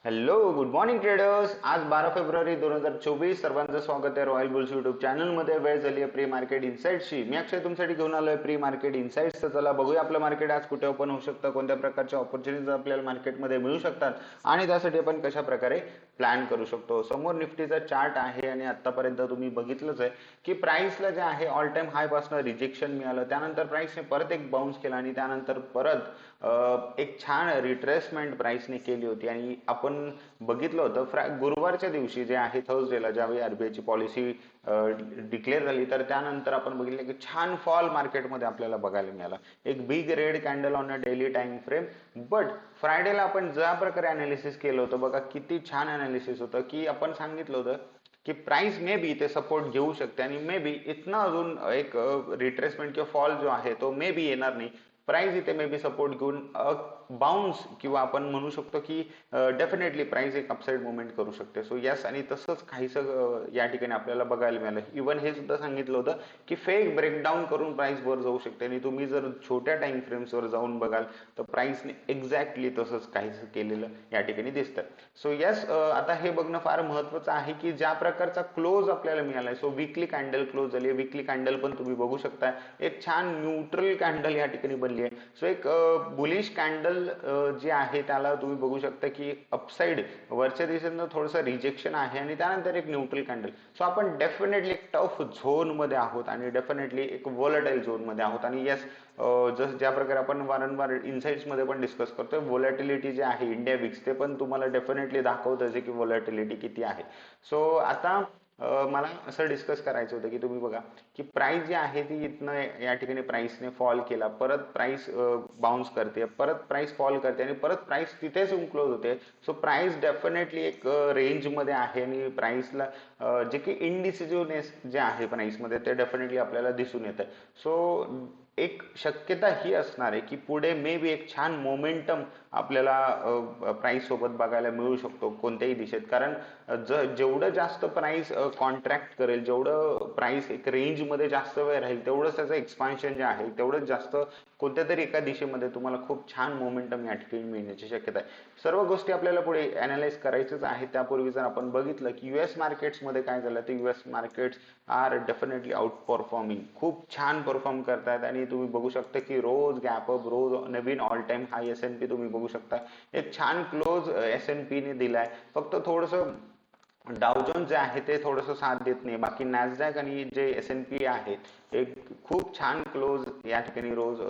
Hello, good morning traders. आज 12 February 2024. सर्वांचं स्वागत आहे रॉयल बुल्स युट्यूब चॅनलमध्ये. वेळ झाली आहे प्री मार्केट इन्साइट्सची. मी अक्षय तुमच्यासाठी घेऊन आलोय प्री मार्केट इन्साइट्स. तर चला बघूया आपलं मार्केट आज कुठे ओपन होऊ शकतं, कोणत्या प्रकारच्या ऑपॉर्च्युनिटीज आपल्याला मार्केटमध्ये मिळू शकतात आणि त्यासाठी आपण कशा प्रकारे प्लॅन करू शकतो. समोर निफ्टीचा चार्ट आहे आणि आतापर्यंत तुम्ही बघितलंच आहे की प्राइसला जे आहे ऑल टाइम हाय पासून रिजेक्शन मिळालं, त्यानंतर प्राइसने परत एक बाउन्स केला आणि त्यानंतर परत एक छान रिट्रेसमेंट प्राइसने केली होती. आणि आपण बघितलं होतं गुरुवारच्या दिवशी जे आहे थर्सडेला, ज्यावेळी आरबीआयची पॉलिसी डिक्लेअर झाली, तर त्यानंतर आपण बघितलं की छान फॉल मार्केटमध्ये आपल्याला बघायला मिळाला. एक big red candle on a daily time frame. But फ्रायडेला आपण ज्या प्रकारे अनालिसिस केलं होतं बघा, किती छान अनालिसिस होतं की आपण सांगितलं होतं की प्राइस मे बी ते सपोर्ट घेऊ शकते आणि मे बी इथनं अजून एक रिट्रेसमेंट किंवा फॉल जो आहे तो मे बी येणार नाही. प्राइस इथे मे बी सपोर्ट घेऊन बाउन्स किंवा आपण म्हणू शकतो की डेफिनेटली प्राइस एक अपसाइड मुवमेंट करू शकते. सो यस, आणि तसंच काहीसं या ठिकाणी आपल्याला बघायला मिळालं. इव्हन हे सुद्धा सांगितलं होतं की फेक ब्रेकडाऊन करून प्राइस वर जाऊ शकते आणि तुम्ही जर छोट्या टाइम फ्रेम्सवर जाऊन बघाल तर प्राइसने एक्झॅक्टली तसंच काहीसं केलेलं या ठिकाणी दिसतं. सो यस, आता हे बघणं फार महत्वाचं आहे की ज्या प्रकारचा क्लोज आपल्याला मिळालाय. सो वीकली कॅन्डल क्लोज झाली. वीकली कॅन्डल पण तुम्ही बघू शकता एक छान न्यूट्रल कॅन्डल या ठिकाणी बनली आहे. सो एक बुलिश कॅन्डल जे आहे त्याला तुम्ही बघू शकता की अपसाइड वरच्या दिशेनं थोडंसं रिजेक्शन आहे आणि त्यानंतर एक न्यूट्रल कॅन्डल. सो आपण डेफिनेटली एक टफ झोन मध्ये आहोत आणि डेफिनेटली एक वोलेटाईल झोन मध्ये आहोत. आणि येस, जसं ज्या प्रकारे आपण वारंवार इन्साइट्स मध्ये पण डिस्कस करतोय, व्होलॅटिलिटी जे आहे इंडिया विक्स ते पण तुम्हाला डेफिनेटली दाखवतं की व्होलॅटिलिटी किती आहे. सो आता मला असं डिस्कस करायचं होतं की तुम्ही बघा की प्राइस जी आहे ती इथनं या ठिकाणी प्राइसने फॉल केला, परत प्राइस बाउन्स करते, परत प्राइस फॉल करते आणि परत प्राइस तिथेच येऊन क्लोज होते. सो प्राइस डेफिनेटली एक रेंज मध्ये आहे आणि प्राइसला जे की इनडिसिजिव्हनेस जे आहे प्राइसमध्ये ते डेफिनेटली आपल्याला दिसून येतं. सो एक शक्यता ही असणार आहे की पुढे मे बी एक छान मोमेंटम आपल्याला प्राइस सोबत बघायला मिळू शकतो कोणत्याही दिशेत. कारण जेवढं जास्त प्राइस कॉन्ट्रॅक्ट करेल, जेवढं प्राइस एक रेंज मध्ये जास्त वेळ राहील, तेवढंच त्याचं एक्सपान्शन जे आहे तेवढंच जास्त कोणत्या तरी एका दिशेमध्ये तुम्हाला खूप छान मोमेंटम या ठिकाणी मिळण्याची शक्यता आहे. सर्व गोष्टी आपल्याला पुढे अनालाइज करायचंच आहे. त्यापूर्वी जर आपण बघितलं की युएस मार्केट्समध्ये काय झालं, तर US markets are definitely outperforming, खूप छान परफॉर्म करतायत आणि तुम्ही बघू शकता की रोज गॅप अप, रोज नवीन ऑल टाइम हाय S&P तुम्ही बघू शकता. एक छान क्लोज S&P ने दिलाय. फक्त थोडंसं डाव जोन्स जे आहे ते थोडंसं साथ देत नाही. बाकी नॅसडॅक आणि जे S&P आहे एक खूप छान क्लोज या ठिकाणी रोज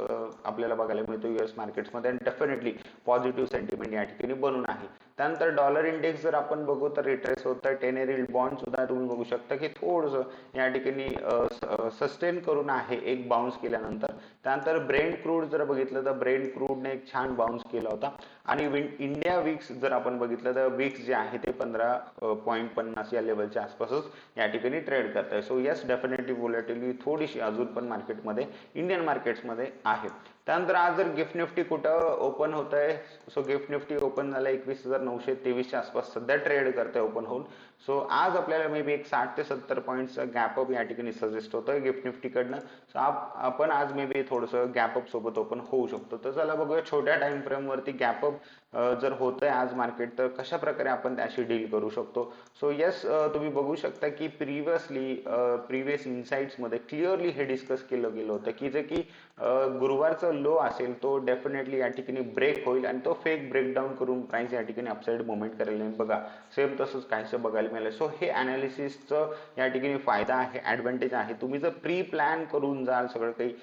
आपल्याला बघायला मिळतो युएस मार्केट्समध्ये आणि डेफिनेटली पॉझिटिव्ह सेंटिमेंट या ठिकाणी बनून आहे. त्यानंतर डॉलर इंडेक्स जर आपण बघू तर रिट्रेस होत आहे. 10 year बॉन्ड सुद्धा तुम्ही बघू शकता की थोडंसं या ठिकाणी सस्टेन करून आहे एक बाउन्स केल्यानंतर. त्यानंतर ब्रेंट क्रूड जर बघितलं तर ब्रेंट क्रूडने एक छान बाउन्स केला होता. आणि इंडिया विक्स जर आपण बघितलं तर विक्स जे आहे ते 15.50 या लेवलच्या आसपासच या ठिकाणी ट्रेड करत आहे. सो येस, डेफिनेटली व्होलॅटिलिटी थोडीशी अजून पण मार्केटमध्ये इंडियन मार्केट्समध्ये आहे. त्यानंतर आज जर गिफ्ट निफ्टी कुठं ओपन होत आहे, सो गिफ्ट निफ्टी ओपन झालं 21,923 च्या आसपास सध्या ट्रेड करते ओपन होऊन. सो आज आपल्याला मे बी एक 60 ते 70 पॉईंटचा गॅप अप या ठिकाणी सजेस्ट होतोय गिफ्ट निफ्टीकडनं. सो आपण आज मे बी थोडंसं गॅप अप सोबत ओपन होऊ शकतो. तर चला बघूया छोट्या टाइम फ्रेम वरती गॅप अप जर होतंय आज मार्केट तर कशा प्रकारे आपण त्याशी डील करू शकतो. सो येस, तुम्ही बघू शकता की प्रिव्हियस इन्साइट्स मध्ये क्लिअरली हे डिस्कस केलं गेलं होतं की जे की गुरुवारचा लो असेल तो डेफिनेटली या ठिकाणी ब्रेक होईल आणि तो फेक ब्रेकडाऊन करून प्राइस या ठिकाणी अपसाइड मुवमेंट करेल. बघा सेम तसंच काहीसं बघायला मिळालं. सो हे अनालिसिसचं या ठिकाणी फायदा आहे, ऍडव्हान्टेज आहे. तुम्ही जर प्री प्लॅन करून जाल सगळं काही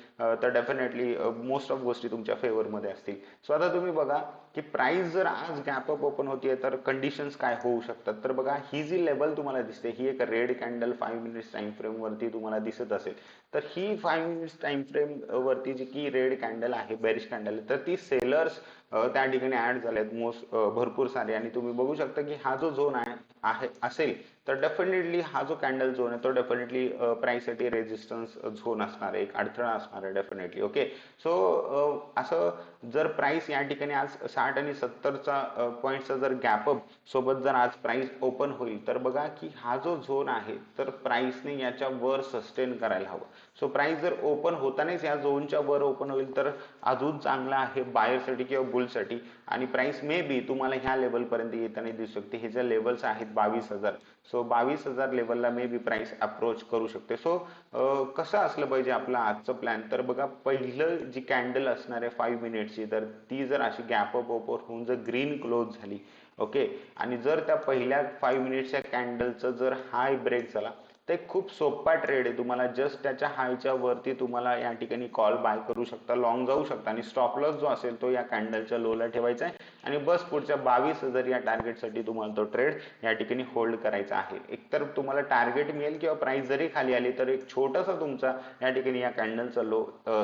तर डेफिनेटली मोस्ट ऑफ गोष्टी तुमच्या फेवरमध्ये असतील. सो आता तुम्ही बघा की प्राइस जर आज गॅप अप ओपन होतीये तर कंडिशन्स काय होऊ शकतात. तर बघा ही जी लेवल तुम्हाला दिसते ही एक red candle 5 minutes time frame वरती तुम्हाला दिसत असेल, तर ही 5 मिनिट्स टाइम फ्रेम वरती जी की रेड कॅन्डल आहे, बेरिश कॅन्डल, तर ती सेलर्स त्या ठिकाणी ऍड झालेत भरपूर सारे. आणि तुम्ही बघू शकता की हा जो झोन आहे असेल तर डेफिनेटली हा जो कॅन्डल झोन आहे तो डेफिनेटली प्राइस साठी रेजिस्टन्स झोन असणार आहे, एक अडथळा असणार आहे डेफिनेटली. ओके, सो असं जर प्राइस या ठिकाणी आज 60 आणि 70चा पॉईंटचा जर गॅप अप सोबत जर आज प्राइस ओपन होईल तर बघा की हा जो झोन आहे तर प्राइसने याच्या वर सस्टेन करायला हवं. सो प्राइस जर ओपन होतानाच या झोनच्या वर ओपन होईल तर अजून चांगला आहे बायरसाठी किंवा बुलसाठी, आणि प्राइस मे बी तुम्हाला ह्या लेवल पर्यंत येताना दिसू शकते. हे जे लेवल्स आहेत 22,000, सो 22,000 लेवलला मे बी प्राइस अप्रोच करू शकते. सो कसं असलं पाहिजे आपला आजचं प्लॅन, तर बघा पहिलं जी कॅन्डल असणार आहे 5 मिनिटची, तर ती जर अशी गॅप अप ओपन होऊन जर ग्रीन क्लोज झाली, ओके, आणि जर त्या पहिल्या 5 मिनिटच्या कॅन्डलचं जर हाय ब्रेक झाला तर एक खूप सोपा ट्रेड आहे. तुम्हाला जस्ट त्याच्या हायच्या वरती तुम्हाला या ठिकाणी कॉल बाय करू शकता, लॉंग जाऊ शकता, आणि स्टॉप लॉस जो असेल तो या कॅन्डलच्या लोला ठेवायचा आहे, आणि बस पुढच्या 22,000 या टार्गेटसाठी तुम्हाला तो ट्रेड या ठिकाणी होल्ड करायचा आहे. एकतर तुम्हाला टार्गेट मिळेल किंवा प्राइस जरी खाली आली तर एक छोटासा तुमचा या ठिकाणी या कॅन्डलचा लो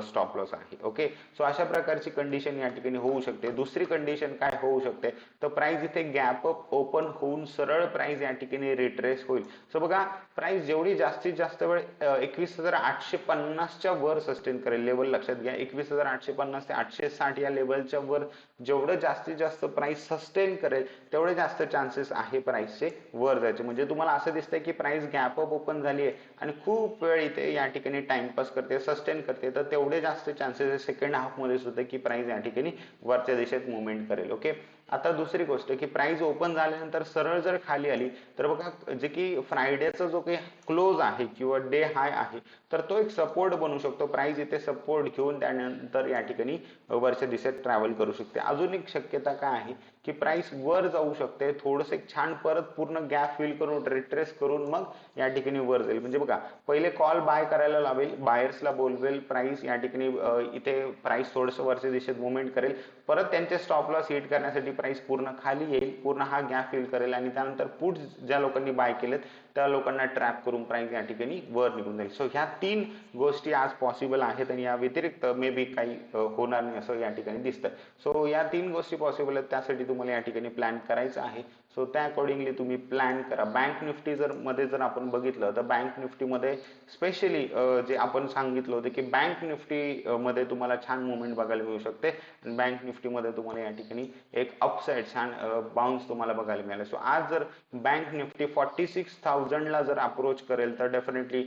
स्टॉप लॉस आहे. ओके, सो अशा प्रकारची कंडिशन या ठिकाणी होऊ शकते. दुसरी कंडिशन काय होऊ शकते, तर प्राइस इथे गॅप अप ओपन होऊन सरळ प्राइस या ठिकाणी रिट्रेस होईल. सो बघा प्राइस जेवढी जास्तीत जास्त वेळ 21,850 च्या वर सस्टेन करेल, लेवल लक्षात घ्या, 21,850 ते 860 या लेवलच्या वर जेवढं जास्तीत जास्त प्राइस सस्टेन करेल तेवढे जास्त चान्सेस आहे प्राइसचे वर जायचे. म्हणजे तुम्हाला असं दिसतंय की प्राइस गॅप अप ओपन झाली आहे आणि खूप वेळ इथे या ठिकाणी टाइमपास करते, सस्टेन करते, तर तेवढे जास्त चान्सेस आहे सेकंड हाफ मध्ये सुद्धा की प्राइस या ठिकाणी वरच्या दिशेत मुवमेंट करेल. ओके, आता दुसरी गोष्ट की प्राइस ओपन झाल्यानंतर सरळ जर खाली आली तर बघा जे की फ्रायडेचा जो काही क्लोज आहे किंवा डे हाय आहे तर तो एक सपोर्ट बनू शकतो. प्राइस इथे सपोर्ट घेऊन त्यानंतर या ठिकाणी वरच्या दिशेत ट्रॅव्हल करू शकते. अजून एक शक्यता काय आहे की प्राइस वर जाऊ शकते, थोडस एक छान परत पूर्ण गॅप फिल करून रिट्रेस करून मग या ठिकाणी वर जाईल. म्हणजे बघा पहिले कॉल बाय करायला लावेल, बायर्सला बोलवेल, प्राइस या ठिकाणी इथे प्राइस थोडस वरच्या दिशेत मुवमेंट करेल, परत त्यांचे स्टॉप लॉस हिट करण्यासाठी प्राइस पूर्ण खाली येईल, पूर्ण हा गॅप फिल करेल, आणि त्यानंतर पुट ज्या लोकांनी बाय केलेत त्या लोकांना ट्रॅप करून प्राइस या ठिकाणी वर निघून जाईल. सो ह्या 3 गोष्टी आज पॉसिबल आहेत, आणि या व्यतिरिक्त मे बी काही होणार नाही असं या ठिकाणी दिसतं. सो या 3 गोष्टी पॉसिबल आहेत, त्यासाठी तुम्हाला या ठिकाणी प्लॅन करायचा आहे. सो त्या अकॉर्डिंगली तुम्ही प्लॅन करा. बँक निफ्टी मध्ये जर आपण बघितलं तर बँक निफ्टी मध्ये स्पेशली जे आपण सांगितलं होतं की बँक निफ्टी मध्ये तुम्हाला छान मुवमेंट बघायला मिळू शकते, आणि बँक निफ्टी मध्ये तुम्हाला या ठिकाणी एक अपसाइड छान बाउन्स तुम्हाला बघायला मिळाला. सो आज जर बँक निफ्टी 46,000 ला जर अप्रोच करेल तर डेफिनेटली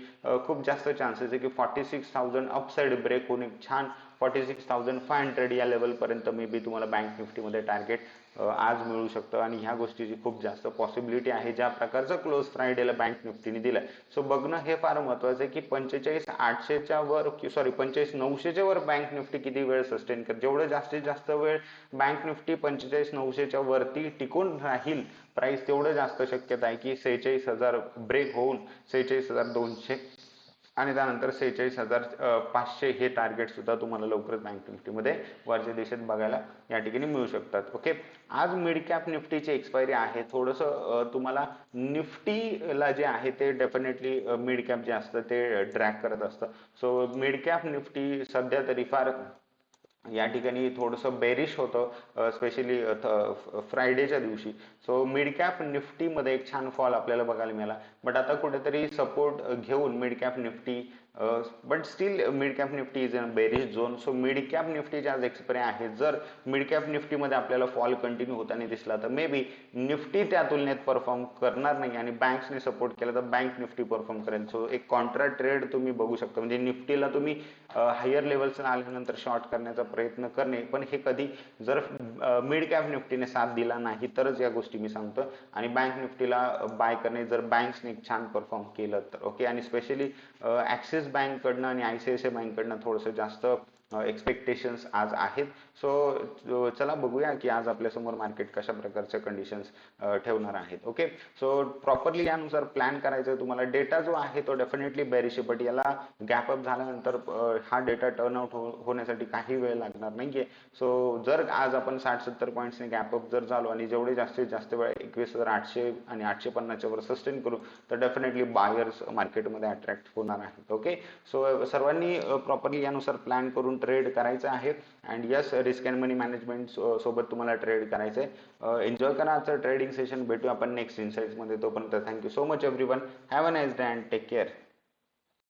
खूप जास्त चान्सेस आहे की 46,000 अपसाइड ब्रेक होऊन एक छान 46,500 या लेवल पर्यंत मे बी तुम्हाला बँक निफ्टी मध्ये टार्गेट आज मिळू शकतं, आणि ह्या गोष्टीची खूप जास्त पॉसिबिलिटी आहे ज्या प्रकारचा क्लोज फ्रायडेला बँक निफ्टीने दिलाय. सो बघणं हे फार महत्वाचं आहे की 45,800 च्या वर, सॉरी 45,900 च्या वर बँक निफ्टी किती वेळ सस्टेन कर. जेवढं जास्तीत जास्त वेळ बँक निफ्टी 45,900 च्या वरती टिकून राहील प्राइस, तेवढं जास्त शक्यता आहे की 46,000 ब्रेक होऊन 46,200 आणि त्यानंतर 46,500 हे टार्गेट सुद्धा तुम्हाला लवकरच बँक निफ्टी मध्ये वरच्या दिशेत बघायला या ठिकाणी मिळू शकतात. ओके, आज मिड कॅप निफ्टीची एक्सपायरी आहे. थोडस तुम्हाला निफ्टीला जे आहे ते डेफिनेटली मिड कॅप जे असतं ते ड्रॅग करत असतं. सो मिड कॅप निफ्टी सध्या तरी फार या ठिकाणी थोडंसं बेरिश होतं, स्पेशली फ्रायडेच्या दिवशी. सो मिड कॅप निफ्टी मध्ये एक छान फॉल आपल्याला बघायला मिळाला, बट आता कुठेतरी सपोर्ट घेऊन mid cap Nifty, but still mid cap Nifty is in bearish zone. So mid cap निफ्टीचे आज एक्सपायरी आहे. जर मिड कॅप निफ्टी मध्ये आपल्याला फॉल कंटिन्यू होताना दिसला तर मे बी निफ्टी त्या तुलनेत परफॉर्म करणार नाही, आणि बँक्सने सपोर्ट केला तर बँक निफ्टी परफॉर्म करेल. सो एक कॉन्ट्रा ट्रेड तुम्ही बघू शकता, म्हणजे निफ्टीला तुम्ही हायर लेवल्सला आल्यानंतर शॉर्ट करण्याचा प्रयत्न करणे, पण हे कधी जर मिड कॅप निफ्टीने साथ दिला नाही तरच या गोष्टी मी सांगतो, आणि बँक निफ्टीला बाय करणे जर बँक्सने छान परफॉर्म केलं तर. ओके, आणि स्पेशली ऍक्सिस बँक कडनं आणि आयसीआयसीआय बँक कडनं थोडंसं जास्त एक्सपेक्टेशन्स आज आहेत. सो चला बघूया की आज आपल्या समोर मार्केट कशा प्रकारच्या कंडिशन्स ठेवणार आहेत. ओके, सो प्रॉपरली यानुसार प्लॅन करायचं तुम्हाला. डेटा जो आहे तो डेफिनेटली बेरिश आहे, बट याला गॅप अप झाल्यानंतर हा डेटा टर्न आउट होण्यासाठी काही वेळ लागणार नाहीये. सो जर आज आपण 60-70 पॉईंट्सने गॅप अप जर झालो आणि जेवढे जास्तीत जास्त वेळ 21,800 आणि 850 च्या वर सस्टेन करू तर डेफिनेटली बायर्स मार्केटमध्ये अट्रॅक्ट होणार आहेत. ओके, सो सर्वांनी प्रॉपरली यानुसार प्लॅन करून ट्रेड करायचं आहे, and yes risk and money management सोबत तुम्हाला ट्रेड करायचं आहे. एन्जॉय करा आजचं ट्रेडिंग सेशन. भेटूया आपण नेक्स्ट इनसाइट्स मध्ये. तोपर्यंत thank you so much everyone. Have a nice day and take care.